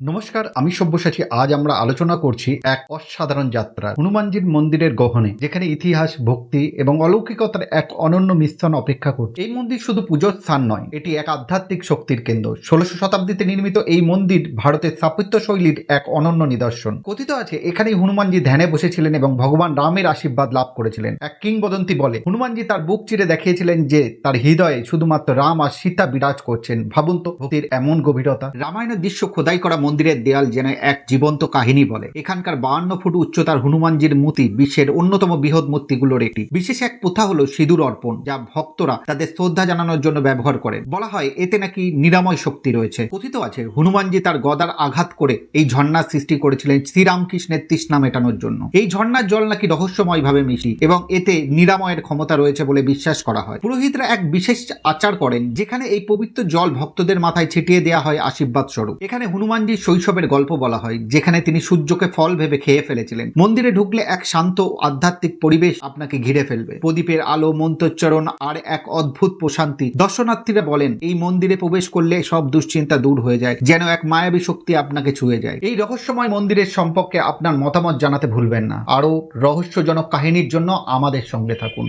নমস্কার, আমি সব্যসাচী। আজ আমরা আলোচনা করছি এক অসাধারণ যাত্রা হনুমানজির মন্দিরের গহনে, যেখানে ইতিহাস, ভক্তি এবং অলৌকিকতার এক অনন্য মিশ্রণ অপেক্ষা করছে। এই মন্দির শুধু পুজোর স্থান নয়, এটি এক আধ্যাত্মিক শক্তির কেন্দ্র। 16শো শতাব্দীতে নির্মিত এই মন্দির ভারতের স্থাপত্য শৈলীর এক অনন্য নিদর্শন। কথিত আছে এখানেই হনুমানজি ধ্যানে বসেছিলেন এবং ভগবান রামের আশীর্বাদ লাভ করেছিলেন। এক কিংবদন্তি বলে হনুমানজি তার বুক চিরে দেখিয়েছিলেন যে তার হৃদয়ে শুধুমাত্র রাম আর সীতা বিরাজ করছেন। ভাবুন তো ভক্তির এমন গভীরতা। রামায়ণের দৃশ্য খোদাই করা মন্দিরের দেয়াল যেন এক জীবন্ত কাহিনী বলে। এখানকার 52 ফুট উচ্চতার হনুমানজির মূর্তি বিশ্বের অন্যতম বৃহৎ মূর্তিগুলোর একটি। বিশেষ এক প্রথা হলো সিঁদুর অর্পণ, যা ভক্তরা তাদের শ্রদ্ধা জানানোর জন্য ব্যবহার করেন। বলা হয় এতে নাকি নিরাময় শক্তি রয়েছে। কথিত আছে হনুমানজি তার গদার আঘাত করে এই ঝর্ণার সৃষ্টি করেছিলেন শ্রীরামকৃষ্ণের তৃষ্ণা মেটানোর জন্য। এই ঝর্ণার জল নাকি রহস্যময়ভাবে মিষ্টি এবং এতে নিরাময়ের ক্ষমতা রয়েছে বলে বিশ্বাস করা হয়। পুরোহিতরা এক বিশেষ আচার করেন, যেখানে এই পবিত্র জল ভক্তদের মাথায় ছিটিয়ে দেওয়া হয় আশীর্বাদ স্বরূপ। এখানে হনুমানজির শৈশবের গল্প বলা হয়, যেখানে তিনি সূর্যকে ফল ভেবে খেয়ে ফেলেছিলেন। মন্দিরে ঢুকলে এক শান্ত আধ্যাত্মিক পরিবেশ আপনাকে ঘিরে ফেলবে। প্রদীপের আলো, মন্ত্রোচ্চারণ আর এক অদ্ভুত প্রশান্তি। দর্শনার্থীরা বলেন এই মন্দিরে প্রবেশ করলে সব দুশ্চিন্তা দূর হয়ে যায়, যেন এক মায়াবী শক্তি আপনাকে ছুঁয়ে যায়। এই রহস্যময় মন্দিরের সম্পর্কে আপনার মতামত জানাতে ভুলবেন না। আরও রহস্যজনক কাহিনীর জন্য আমাদের সঙ্গে থাকুন।